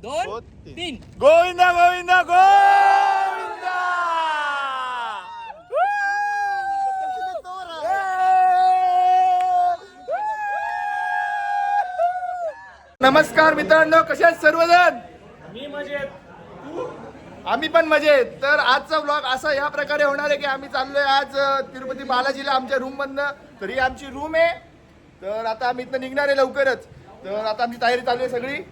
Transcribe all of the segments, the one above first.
2 3 गोविंदा गोविंदा गोविंदा. नमस्कार मित्रांनो, कसे आहेत सर्वजण? मी मजेत. आम्ही पण मजेत. तर आजचा व्लॉग असा या प्रकारे होणार आहे की आम्ही चाललोय आज तिरुपती बालाजीला आमच्या रूम मधनं. तर ही आमची रूम आहे. तर आता आम्ही इथनं निघणार आहे लवकरच. तर आता आमची तयारी चालू आहे सगळी.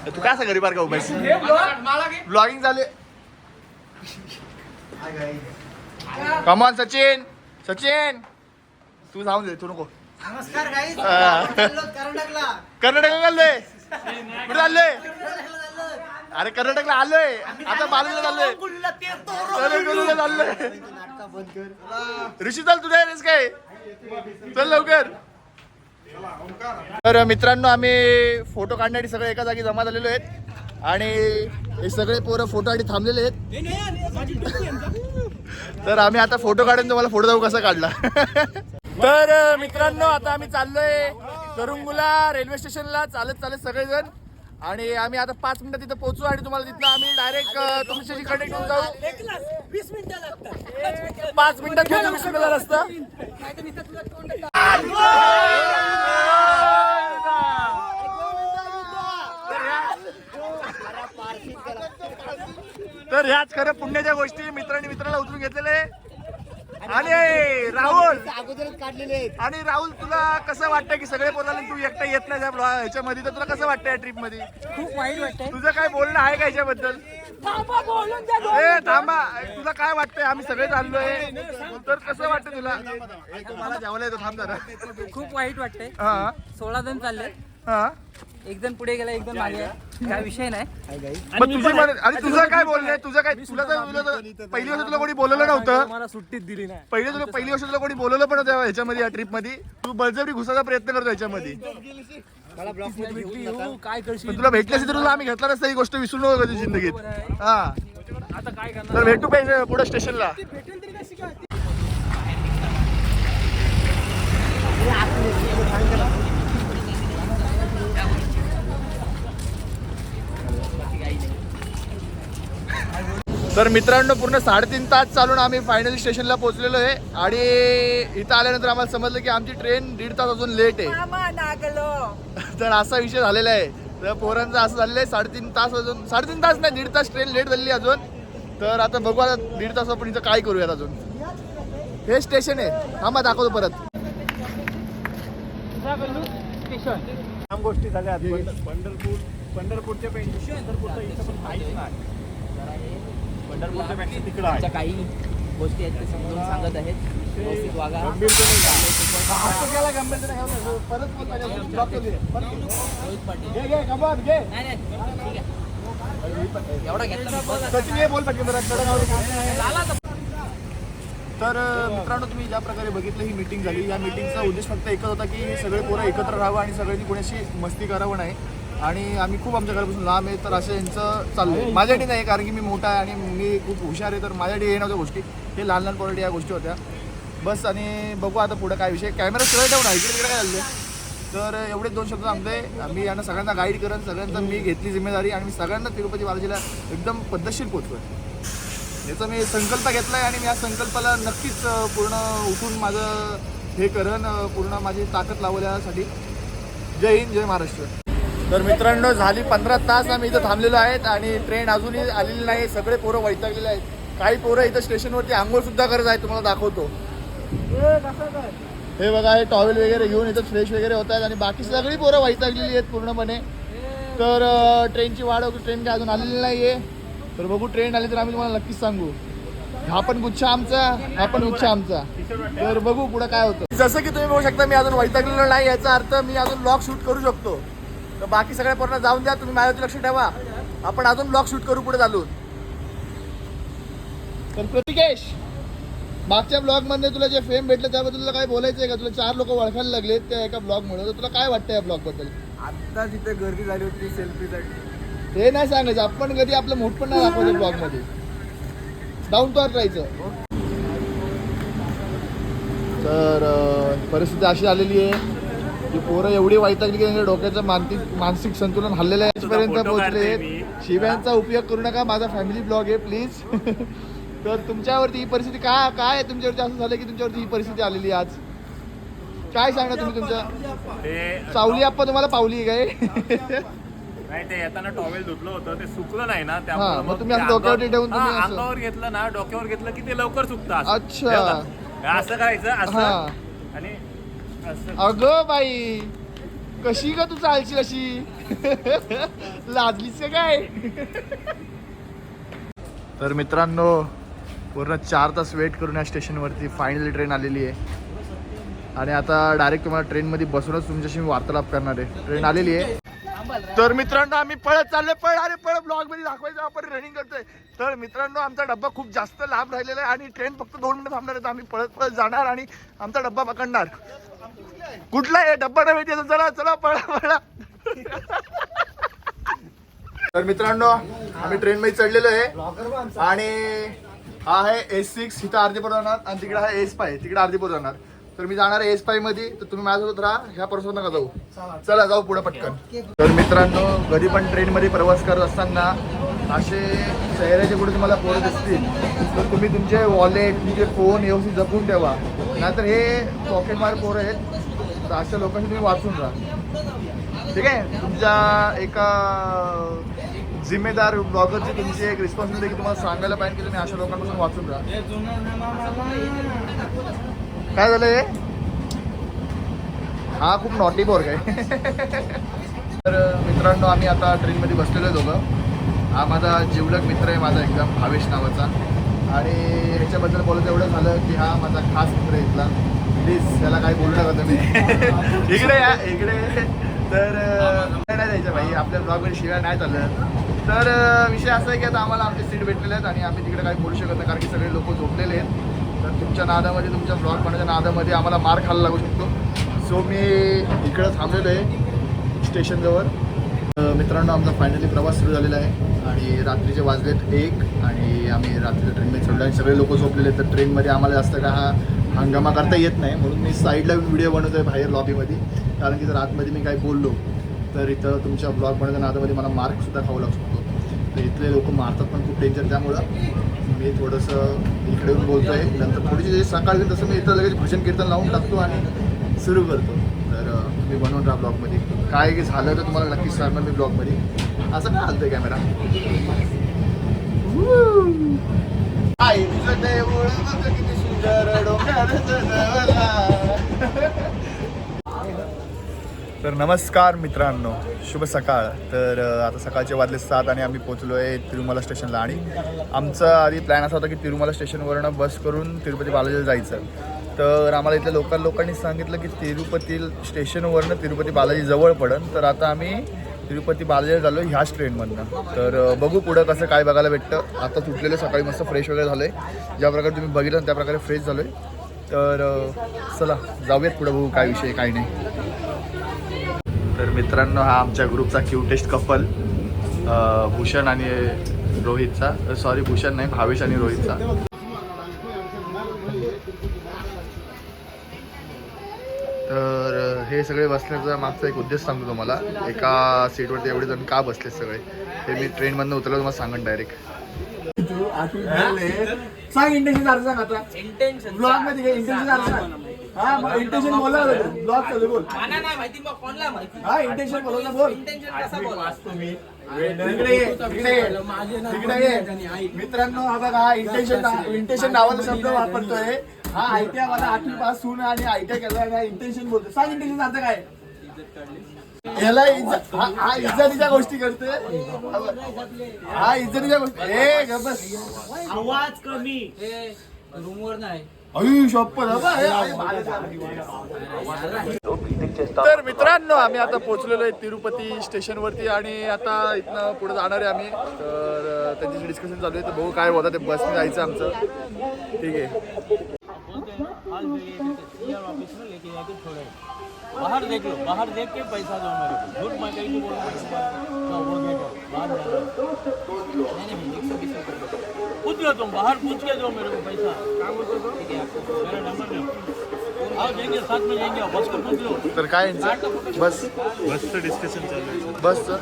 तू काय घरी बार का उभायची ब्लॉगिंग चालू आहे. कमॉन सचिन, सचिन तू जाऊन दे, तू नको. नमस्कार गाईस. कर्नाटकला कर्नाटकला चाललोय. कुठे चाललोय? अरे कर्नाटकला आलोय. आता बालाजीला चाललोय. चाललोय. ऋषी चल, तुझ्या आहेस काय? चल लवकर. तर मित्रांनो, आम्ही फोटो काढण्यासाठी सगळे एका जागी जमा झालेलो आहेत आणि हे सगळे पोरं फोटोसाठी थांबलेले आहेत. तर आम्ही आता फोटो काढून तुम्हाला फोटो दाखवू कसा काढला. तर मित्रांनो, आता आम्ही चाललोय करंगुला रेल्वे स्टेशनला चालत चालत सगळेजण. आणि आम्ही आता 5 मिनिटात तिथं पोहोचू आणि तुम्हाला तिथं आम्ही डायरेक्ट तुमच्याशी कनेक्ट होऊन जाऊ. 20 मिनिटं लागतात. 5 मिनिटात घेऊन 20 मिनिटाचा रस्ता. तर ह्याच खरं पुण्याच्या गोष्टी मित्रांनी मित्राला उचलून घेतलेले. आणि राहुल अगोदरच काढलेले आहेत. आणि राहुल, तुला कसं वाटतं की सगळे बोलायला तू एकटा येत नाही ह्याच्यामध्ये, तर तुला कसं वाटतं या ट्रिप मध्ये? खूप वाईट वाटतंय. तुझं काय बोलणं आहे का याच्याबद्दल? थांबा, तुला काय वाटतंय? आम्ही सगळे चाललोय, तर कसं वाटतं तुला? मला जेवायला येतो, थांब जरा. खूप वाईट वाटतंय. हा 16 जण चालले. हा. एक जण पुढे गेला, एक जण मागे आहे. काय विषय नाही. मग तुझी आणि तुझं काय बोलणं? तुझं काय? तुला तर पहिली वर्ष तुला कोणी बोलवलं नव्हतं. मला सुट्टीच दिली नाही. पहिली वर्ष तुला कोणी बोलवलं पण नव्हतं ह्याच्यामध्ये, या ट्रिप मध्ये. तू बळजबरी घुसायचा प्रयत्न करतो ह्याच्यामध्ये. मला ब्लॉक मध्ये भेटली हो, काय करशील? पण तुला भेटली असती तर तुला आम्ही घेतला नसता. ही गोष्ट विसरू नको कधी जिंदगीत. हा, आता काय करणार? तर भेटू पाहिजे पुढे स्टेशनला. तर मित्रांनो, पूर्ण 3.5 तास चालून आम्ही फायनली स्टेशनला पोहोचलेलो आहे. आणि इथं आल्यानंतर आम्हाला समजलं की आमची ट्रेन 1.5 तास अजून लेट आहे. तर असा विषय झालेला आहे. तर पोरांचं असं झालेलं आहे, 3.5 तास अजून, 3.5 तास नाही, 1.5 तास ट्रेन लेट झालेली अजून. तर आता बघू, आता 1.5 तास आपण इथं काय करूयात अजून. हे स्टेशन आहे, थांबा दाखवतो परत. काम गोष्टी झाल्या. पंढरपूरच्या पेक्षा पंढरपूरचा इथं पण काहीच नाही. पंढरपूरच्या पेक्षा तिकडं आहे. काही गोष्टी आहेत ते समजून सांगत आहेत. व्यवस्थित वागा. रोहित पाटील. नाही, नाही, ठीक आहे. एवढा घेतला. तर मित्रांनो, तुम्ही ज्या प्रकारे बघितलं ही मीटिंग झाली. या मीटिंगचा उद्देश फक्त एकच होता की सगळे पोरं एकत्र राहावं आणि सगळ्यांनी कोणाशी मस्ती करावं नाही. आणि आम्ही खूप आमच्या घरापासून लांब आहे, तर असं यांचं चाललंय. माझ्यासाठी नाही, कारण की मी मोठा आहे आणि मी खूप हुशार आहे, तर माझ्यासाठी हे नव्हत्या गोष्टी. हे लहान लहान पोरांसाठी या गोष्टी होत्या बस. आणि बघू आता पुढं काय विषय. कॅमेरा सगळं ठेवणार इकडे तिकडे काय झालं. तर एवढेच 2 शब्द सांगतोय. मी यांना सगळ्यांना गाईड करत, सगळ्यांचा मी घेतली जिम्मेदारी आणि मी सगळ्यांना तिरुपती बालाजीला एकदम पद्धतशीर पोहोचतोय. याचा मी संकल्प घेतला आहे आणि मी या संकल्पाला नक्कीच पूर्ण उठून माझं हे करण, पूर्ण माझी ताकद लावू यासाठी. जय हिंद, जय महाराष्ट्र. तर मित्रांनो, झाली 15 तास आम्ही इथं थांबलेलो आहेत आणि ट्रेन अजूनही आलेली नाही. सगळे पोरं वैतागलेले आहेत. काही पोरं इथं स्टेशनवरती आंघोळ सुद्धा करत आहेत. तुम्हाला दाखवतो. हे बघा, हे टॉवेल वगैरे घेऊन इथं फ्रेश वगैरे होत आहेत आणि बाकी सगळी पोरं वैतागलेली आहेत पूर्णपणे. तर ट्रेनची वाढ होती. ट्रेन काय अजून आलेली नाही आहे. तर बघू, ट्रेन आली तर आम्ही तुम्हाला नक्कीच सांगू. हा पण गुच्छ आमचा, हा पण गुच्छ आमचा. तर बघू पुढं काय होतं. जसं की तुम्ही बघू शकता, मी अजून वैतागलेलो नाही. याचा अर्थ मी अजून ब्लॉग शूट करू शकतो. तर बाकी सगळ्या पोरांना जाऊन द्या, तुम्ही माझ्यावरती लक्ष ठेवा. आपण अजून ब्लॉग शूट करू पुढे चालून. तर प्रतिकेश, मागच्या ब्लॉग मध्ये तुला जे फेम भेटलं त्याबद्दल तुला काय बोलायचं आहे का? तुला 4 लोक ओळखायला लागलेत त्या एका ब्लॉग मुळे. तर तुला काय वाटतं या ब्लॉग बद्दल? आता तिथे गर्दी झाली होती सेल्फीसाठी. हे नाही सांगायचं, आपण कधी आपलं मोठ पण नाही दाखवायचं ब्लॉग मध्ये, डाऊन टू अर्थ राहायचं. तर परिस्थिती अशी आलेली आहे की पोरं एवढी वैतागली की त्यांच्या डोक्याचं मानसिक संतुलन हल्लेलं आहे. आजपर्यंत पोहोचले. शिव्यांचा उपयोग करू नका, माझा फॅमिली ब्लॉग आहे प्लीज. तर तुमच्यावरती ही परिस्थिती काय आहे, तुमच्यावरती असं झालं की तुमच्यावरती ही परिस्थिती आलेली आज, काय सांगणार तुम्ही तुमच्या? सावली आप्पा तुम्हाला पावली काय? नाही, ते येताना टॉवेल धुतलं होतं, ते सुकलं नाही ना, हा, त्यामुळे मग तुम्ही असं डोक्यावरती ठेवून तुम्ही असं- अंगावर घेतलं ना, डोक्यावर घेतलं की ते लवकर सुकतं. अच्छा. असं करायचं, असं हा. आणि असं. अगं बाई, कशी का तू चालशील अशी? लाजलीस का काय? तर मित्रांनो, पूर्ण 4 तास वेट करून या स्टेशनवरती फायनली ट्रेन आलेली आहे आणि आता डायरेक्ट तुम्हाला ट्रेनमध्ये बसूनच तुमच्याशी मी वार्तालाप करणार आहे. ट्रेन आलेली आहे. तर मित्रांनो, आम्ही पळत चाललोय, पळत ब्लॉग मध्ये दाखवायचं आपण रनिंग करतोय. तर मित्रांनो, आमचा डब्बा खूप जास्त लांब राहिलेला आहे आणि ट्रेन फक्त 2 मिनिटं थांबणार आहे. तर आम्ही पळत जाणार आणि आमचा डब्बा पकडणार. कुठला आहे डब्बा? नाही माहिती. चला चला, पळा. तर मित्रांनो, आम्ही ट्रेन मध्ये चढलेलो आहे आणि हा आहे S6, इथं अर्धीपूर जाणार आणि तिकडे आहे S5, तिकडे अर्धीपूर जाणार. तर मी जाणार आहे S5 मध्ये, तर तुम्ही माझ्यासोबत राहा. ह्या प्रवासात नका जाऊ, चला जाऊ पुढे पटकन. तर मित्रांनो, कधी पण ट्रेनमध्ये प्रवास करत असताना असे चेहऱ्याचे पुढे तुम्हाला पोरं दिसतील तर तुम्ही तुमचे वॉलेट, तुमचे फोन व्यवस्थित जपून ठेवा, नाहीतर हे पॉकेटमार पोरं आहेत. तर अशा लोकांनी तुम्ही वाचून राहा, ठीक आहे? तुमच्या एका जिम्मेदार ब्लॉगरची तुमची एक रिस्पॉन्सिबिलिटी की तुम्हाला सांगायला पाहिजे की तुम्ही अशा लोकांपासून वाचून राहा. काय झालंय? हा खूप नॉटी पोरग आहे. तर मित्रांनो, आम्ही आता ट्रेनमध्ये बसलेलो आहे दोघं. हा माझा जिवलग मित्र आहे, माझा एकदम भावेश नावाचा. आणि ह्याच्याबद्दल बोलायचं एवढं झालं की हा माझा खास मित्र आहे इथला. प्लीज त्याला काही बोलू नका तुम्ही. इकडे तर नाही द्यायचं भाई, आपल्या ब्लॉगमध्ये शिवाय नाही चाललं. तर विषय असा आहे की आता आम्हाला आमचे सीट भेटलेले आहेत आणि आम्ही तिकडे काही बोलू शकत नाही, कारण की सगळे लोक झोपलेले आहेत. तर तुमच्या नादामध्ये, तुमच्या ब्लॉग बनवण्याच्या नादामध्ये आम्हाला मार खायला लागू शकतो. सो मी इकडं थांबलेलो आहे स्टेशनजवळ. मित्रांनो, आमचा फायनली प्रवास सुरू झालेला आहे आणि रात्रीचे वाजलेत 1 आणि आम्ही रात्रीच्या ट्रेनमध्ये चढलो आणि सगळे लोक झोपलेले आहेत. तर ट्रेनमध्ये आम्हाला जास्त का हा हंगामा करता येत नाही, म्हणून मी साईडला व्हिडिओ बनवतो आहे बाहेर लॉबीमध्ये, कारण की जर आतमध्ये मी काही बोललो तर इथं तुमच्या ब्लॉग बनवण्याच्या नादामध्ये मला मार्कसुद्धा खावं लागू शकतो. तर इथले लोक मारतात पण खूप डेंजर, त्यामुळं मी थोडंसं इकडे येऊन बोलतो आहे. नंतर थोडीशी जे सकाळ होईल तसं मी इथं लगेच भजन कीर्तन लावून टाकतो आणि सुरू करतो. तर तुम्ही बनवून राहा ब्लॉगमध्ये. काय झालं तर तुम्हाला नक्कीच सांगणार मी ब्लॉगमध्ये. असं काय हलतोय कॅमेरा? किती सुंदर तर नमस्कार मित्रांनो, शुभ सकाळ. तर आता सकाळचे वाजले 7 आणि आम्ही पोचलो आहे तिरुमला स्टेशनला. आणि आमचा आधी प्लॅन असा होता की तिरुमला स्टेशनवरनं बस करून तिरुपती बालाजीला जायचं. तर आम्हाला इथल्या लोकांनी सांगितलं की तिरुपती स्टेशनवरनं तिरुपती बालाजी जवळ पडन. तर आता आम्ही तिरुपती बालाजीला झालो ह्याच ट्रेनमधनं. तर बघू पुढं कसं काय बघायला भेटतं. आता तुटलेलं सकाळी मस्त फ्रेश वगैरे झालं आहे, ज्या प्रकारे तुम्ही बघितलं त्या प्रकारे फ्रेश झालो आहे. तर चला जाऊयात पुढं, बघू काय विषय काय नाही. तर मित्रांनो, हा आमच्या ग्रुपचा क्यूटेस्ट कपल, भूषण आणि रोहितचा. सॉरी, भूषण नाही, भावेश आणि रोहितचा. तर हे सगळे बसण्याचा मागचा एक उद्देश सांगतो तुम्हाला. एका सीटवरती एवढे जण का बसले सगळे हे मी ट्रेनमधनं उतरलं तुम्हाला सांगेन डायरेक्ट. सांग इंटेन्शन अर्ज सांग आता. इंटेन्शन ब्लॉग मध्ये इंटेन्शन अर्ज सांग. हा, मग इंटेन्शन बोला ब्लॉग चालू बोल. मला नाही माहिती, मग कोणला माहिती? हा, इंटेन्शन बोला ना, बोल. इंटेन्शन कसा बोलला तुम्ही? मित्रांनो, हा बघा, हा इंटेन्शन नावाचा शब्द वापरतोय. हा आयटीआय मला 8वी पास होऊन आणि आयटीआय केला, इंटेन्शन बोलतो. सांग इंटेन्शन अर्थ काय? याला हा इज्जतीच्या गोष्टी करते. हा इज्जतीच्या गोष्टी. ए बस, आवाज कमी. रूमवर नाही. तर मित्रांनो, आम्ही आता पोहोचलेलो आहे तिरुपती स्टेशनवरती आणि आता इथनं पुढे जाणार आहे आम्ही. तर त्यांच्याशी डिस्कशन चालू आहे, तर बघू काय होतं. ते बसने जायचं आमचं, ठीक आहे. 5 जगह सीआर ऑफिस में लेके जाके छोड़े। बाहर देख लो, बाहर देख के पैसा दो मेरे को। झूठ मैं कहीं नहीं बोलूँगा तुम्हारा। वो गेट है, बाहर जाना। नहीं 120 रुपये। पूछ लो तुम, बाहर पूछ के दो मेरे को पैसा। ठीक है आपको मेरा नंबर लो। आओ जाएंगे, साथ में जाएंगे, बस को पूछ लो। तर काय यांचं बसचं डिस्कशन चालू आहे। बसचं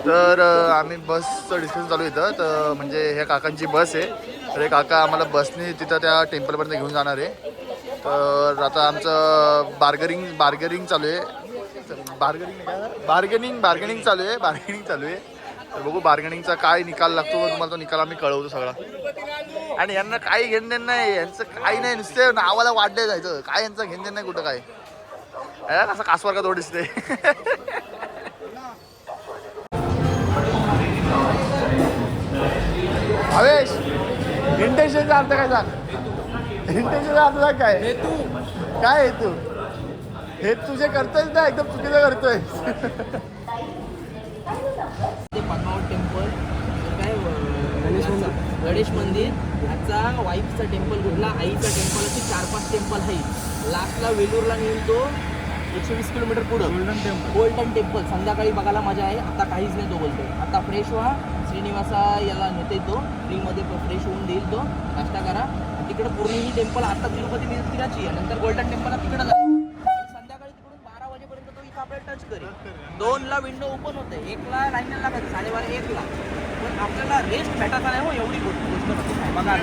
तर आम्ही बसचं डिस्कशन चालू आहे इथं. तर म्हणजे ह्या काकांची बस आहे. तर हे काका आम्हाला बसने तिथं त्या टेम्पलपर्यंत घेऊन जाणार आहे. तर आता आमचं बार्गेनिंग चालू आहे. बार्गेनिंग चालू आहे. तर बघू बार्गेनिंगचा काय निकाल लागतो, तुम्हाला तो निकाल आम्ही कळवतो सगळा. आणि यांना काही घेणदेण नाही, यांचं काही नाही, नुसते नावाला वाढले जायचं. काय यांचं घेणदेण नाही कुठं काय. कसा कासवार का तो दिसते. हवेश इंटेन्शनचा अर्थ काय सांग. इंटेन्शनचा अर्थ सांग काय काय हेतू. हे तुझे करतोयच ना, एकदम चुकीचं करतोय. ते पद्मावत टेम्पल काय गणेश मंदिर ह्याचा वाईफचा टेम्पल कुठला, आईचा टेम्पल असे 4-5 टेम्पल आहे. लास्टला वेलूरला नेऊन तो 120 किलोमीटर पुढं गोल्डन टेम्पल संध्याकाळी बघायला मजा आहे. आता काहीच नाही तो बोलतोय. आता फ्रेश व्हा, श्रीनिवासा याला नेते तो फ्रीमध्ये फ्रेश होऊन देईल तो. नाश्ता करा. तिकडं पूर्ण ही टेम्पल आता तिरुपती तिराची आहे, नंतर गोल्डन टेम्पल तिकडं जाईल. संध्याकाळी तिकडून 12 वाजेपर्यंत तो इथं आपल्याला टच करेल. 2ला विंडो ओपन होते, 1ला लाईनला लागायचं, 12:30 1ला. पण आपल्याला रेस्ट भेटायचा नाही हो, एवढी गोष्ट बघा.